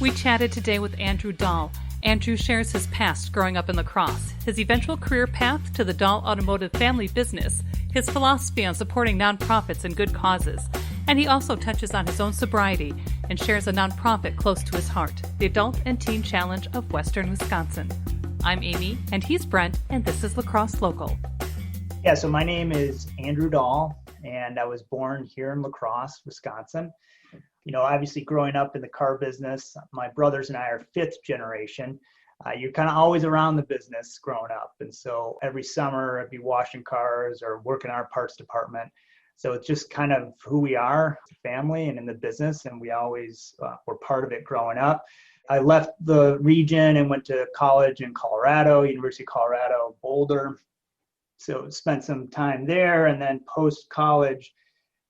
We chatted today with Andrew Dahl. Andrew shares his past growing up in La Crosse, his eventual career path to the Dahl Automotive family business, his philosophy on supporting nonprofits and good causes, and he also touches on his own sobriety and shares a nonprofit close to his heart, the Adult and Teen Challenge of Western Wisconsin. I'm Amy, and he's Brent, and this is La Crosse Local. Yeah, so my name is Andrew Dahl, and I was born here in La Crosse, Wisconsin. You know, obviously growing up in the car business, my brothers and I are fifth generation. You're kind of always around the business growing up. And so every summer I'd be washing cars or working our parts department. So it's just kind of who we are, family and in the business. And we always were part of it growing up. I left the region and went to college in Colorado, University of Colorado, Boulder. So spent some time there, and then post-college,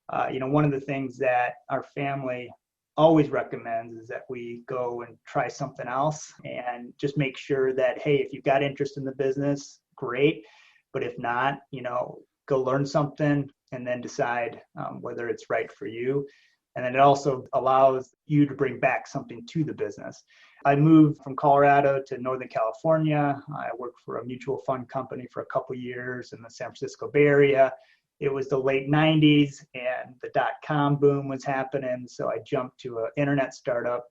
one of the things that our family always recommends is that we go and try something else and just make sure that, hey, if you've got interest in the business, great. But if not, go learn something and then decide whether it's right for you. And then it also allows you to bring back something to the business. I moved from Colorado to Northern California. I worked for a mutual fund company for a couple of years in the San Francisco Bay Area. It was the late 90s and the dot-com boom was happening. So I jumped to an internet startup,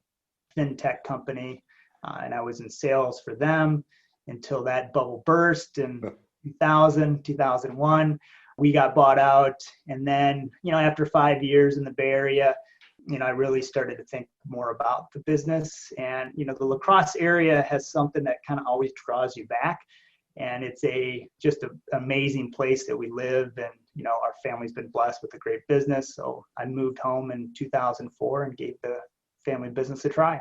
fintech company, and I was in sales for them until that bubble burst in 2001. We got bought out. And then, after 5 years in the Bay Area, I really started to think more about the business. And, the La Crosse area has something that kind of always draws you back. And it's just an amazing place that we live. And, our family's been blessed with a great business. So I moved home in 2004 and gave the family business a try.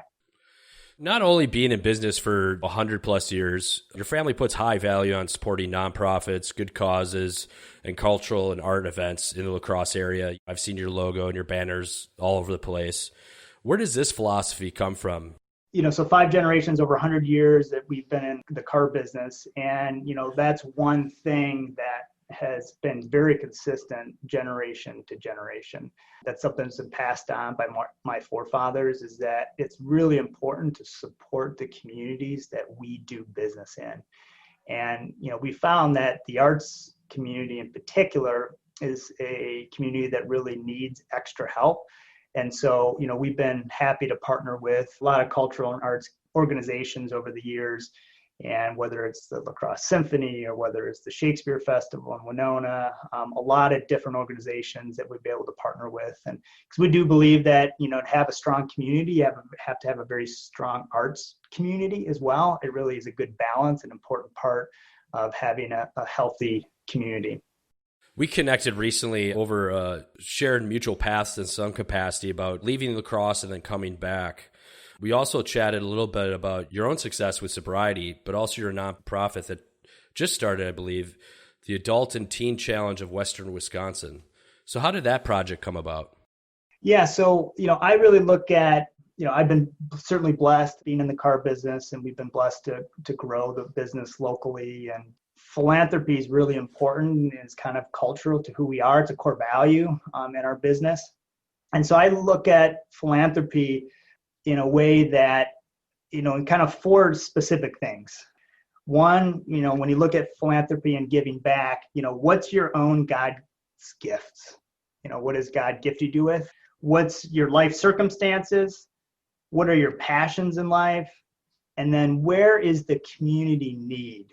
Not only being in business for 100 plus years, your family puts high value on supporting nonprofits, good causes, and cultural and art events in the La Crosse area. I've seen your logo and your banners all over the place. Where does this philosophy come from? So 5 generations, over 100 years that we've been in the car business. And, that's one thing that has been very consistent generation to generation. That's something that's been passed on by my forefathers, is that it's really important to support the communities that we do business in. And, we found that the arts community in particular is a community that really needs extra help. And so, we've been happy to partner with a lot of cultural and arts organizations over the years. And whether it's the La Crosse Symphony or whether it's the Shakespeare Festival in Winona, a lot of different organizations that we'd be able to partner with. And because we do believe that, to have a strong community, you have to have a very strong arts community as well. It really is a good balance, an important part of having a healthy community. We connected recently over shared mutual paths in some capacity about leaving La Crosse and then coming back. We also chatted a little bit about your own success with sobriety, but also your nonprofit that just started, I believe, the Adult and Teen Challenge of Western Wisconsin. So how did that project come about? Yeah, so, I really look at, I've been certainly blessed being in the car business, and we've been blessed to grow the business locally. And philanthropy is really important and it's kind of cultural to who we are. It's a core value in our business. And so I look at philanthropy in a way that, in kind of 4 specific things. One, when you look at philanthropy and giving back, what's your own God's gifts? What does God gift you with? What's your life circumstances? What are your passions in life? And then where is the community need?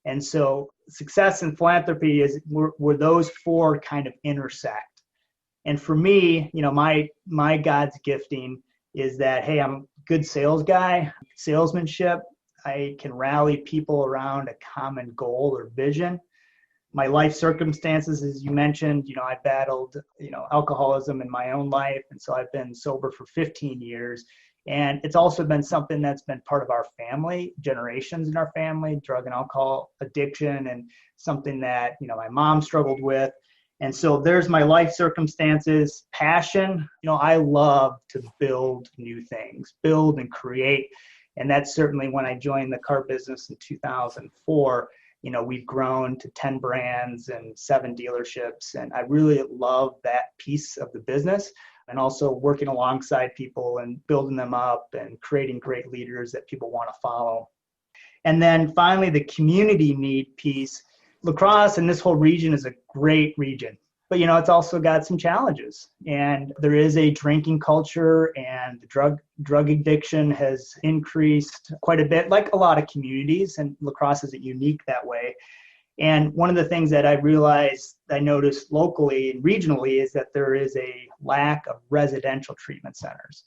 And so success in philanthropy is where those 4 kind of intersect. And for me, my God's gifting is that, hey, I'm a good sales guy, salesmanship. I can rally people around a common goal or vision. My life circumstances, as you mentioned, I battled, alcoholism in my own life. And so I've been sober for 15 years. And it's also been something that's been part of our family, generations in our family, drug and alcohol addiction, and something that, my mom struggled with. And so there's my life circumstances, passion. I love to build new things, build and create. And that's certainly when I joined the car business in 2004. We've grown to 10 brands and 7 dealerships. And I really love that piece of the business. and also working alongside people and building them up and creating great leaders that people want to follow. And then finally, the community need piece. La Crosse and this whole region is a great region, but it's also got some challenges. And there is a drinking culture, and the drug addiction has increased quite a bit, like a lot of communities, and La Crosse isn't unique that way. And one of the things that I noticed locally and regionally is that there is a lack of residential treatment centers.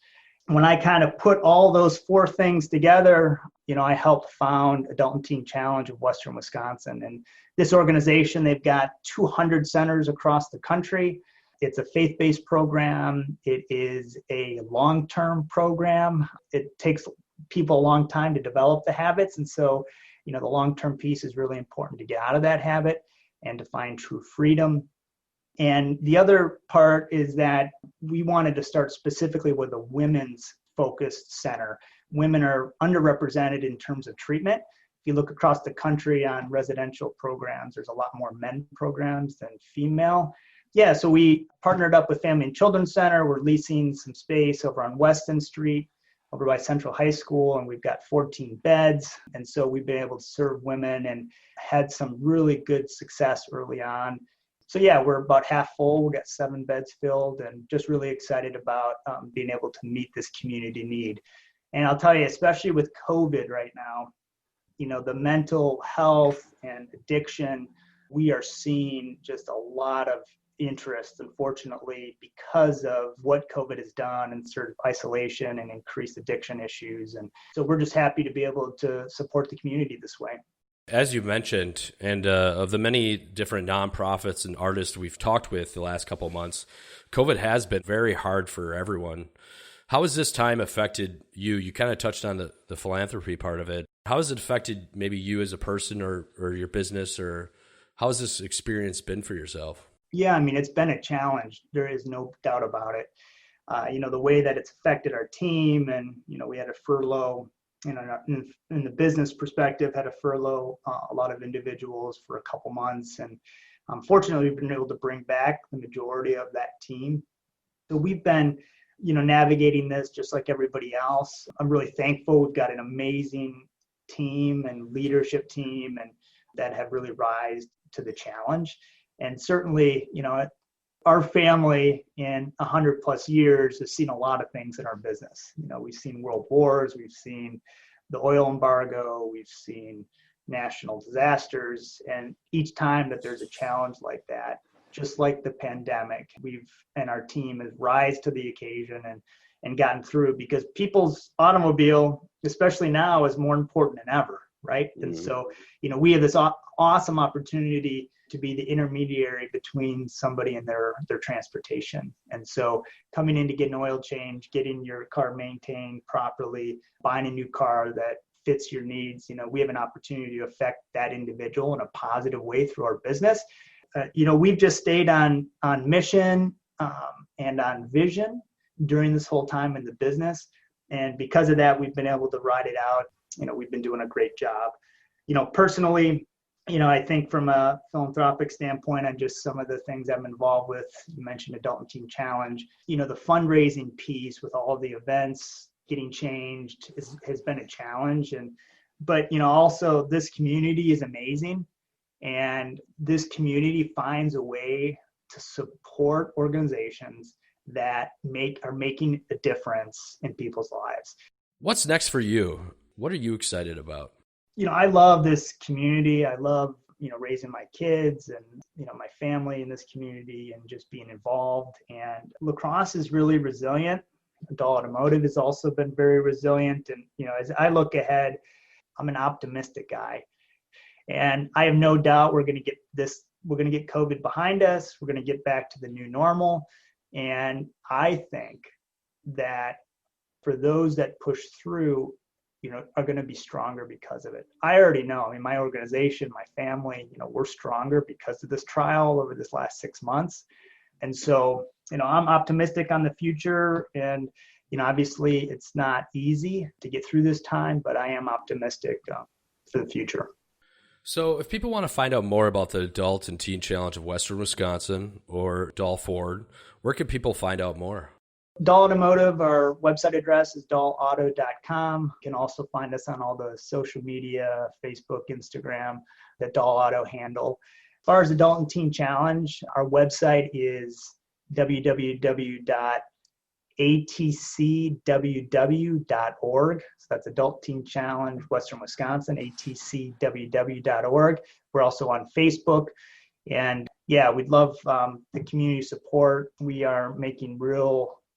When I kind of put all those four things together, I helped found Adult and Teen Challenge of Western Wisconsin. And this organization, they've got 200 centers across the country. It's a faith-based program. It is a long-term program. It takes people a long time to develop the habits. And so, the long-term piece is really important to get out of that habit and to find true freedom. And the other part is that we wanted to start specifically with a women's focused center. Women are underrepresented in terms of treatment. If you look across the country on residential programs, there's a lot more men programs than female. Yeah, so we partnered up with Family and Children's Center. We're leasing some space over on Weston Street, over by Central High School, and we've got 14 beds. And so we've been able to serve women and had some really good success early on. So yeah, we're about half full. We've got 7 beds filled, and just really excited about being able to meet this community need. And I'll tell you, especially with COVID right now, the mental health and addiction, we are seeing just a lot of interest, unfortunately, because of what COVID has done and sort of isolation and increased addiction issues. And so we're just happy to be able to support the community this way. As you mentioned, and of the many different nonprofits and artists we've talked with the last couple of months, COVID has been very hard for everyone. How has this time affected you? You kind of touched on the philanthropy part of it. How has it affected maybe you as a person or your business, or how has this experience been for yourself? Yeah, it's been a challenge. There is no doubt about it. The way that it's affected our team, and, we had a furlough, in the business perspective, had to furlough a lot of individuals for a couple months. And fortunately, we've been able to bring back the majority of that team. So we've been, navigating this just like everybody else. I'm really thankful. We've got an amazing team and leadership team, and that have really risen to the challenge. And certainly, our family in 100 plus years has seen a lot of things in our business. We've seen world wars, we've seen the oil embargo, we've seen national disasters. And each time that there's a challenge like that, just like the pandemic, and our team has risen to the occasion and gotten through, because people's automobile, especially now, is more important than ever, right? Mm-hmm. And so, we have this awesome opportunity to be the intermediary between somebody and their transportation. And so coming in to get an oil change, getting your car maintained properly, buying a new car that fits your needs, we have an opportunity to affect that individual in a positive way through our business. We've just stayed on mission and on vision during this whole time in the business. And because of that, we've been able to ride it out. We've been doing a great job. Personally, I think from a philanthropic standpoint, on just some of the things I'm involved with, you mentioned Adult and Teen Challenge, the fundraising piece with all the events getting changed has been a challenge. But also this community is amazing. And this community finds a way to support organizations that are making a difference in people's lives. What's next for you? What are you excited about? I love this community. I love, raising my kids and, my family in this community and just being involved. And La Crosse is really resilient. Dahl Automotive has also been very resilient. And, as I look ahead, I'm an optimistic guy. And I have no doubt we're going to get COVID behind us. We're going to get back to the new normal. And I think that for those that push through, are going to be stronger because of it. I already know, my organization, my family, we're stronger because of this trial over this last 6 months. And so, I'm optimistic on the future. And, obviously it's not easy to get through this time, but I am optimistic for the future. So if people want to find out more about the Adult and Teen Challenge of Western Wisconsin or Dahl Ford, where can people find out more? Dahl Automotive, our website address is dahlauto.com. You can also find us on all the social media, Facebook, Instagram, the Dahl Auto handle. As far as the Adult and Teen Challenge, our website is www.atcww.org. So that's Adult Teen Challenge, Western Wisconsin, atcww.org. We're also on Facebook. And yeah, we'd love the community support. We are making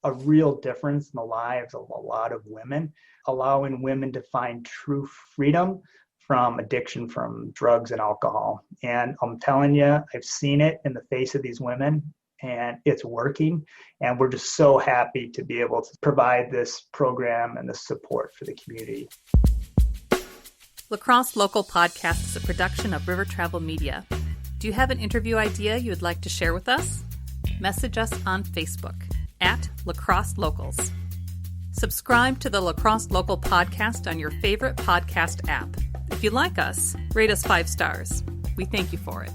a real difference in the lives of a lot of women, allowing women to find true freedom from addiction, from drugs and alcohol. And I'm telling you, I've seen it in the face of these women, and it's working. And we're just so happy to be able to provide this program and the support for the community. La Crosse Local Podcast is a production of River Travel Media. Do you have an interview idea you would like to share with us? Message us on Facebook at La Crosse Locals. Subscribe to the La Crosse Local Podcast on your favorite podcast app. If you like us, rate us 5 stars. We thank you for it.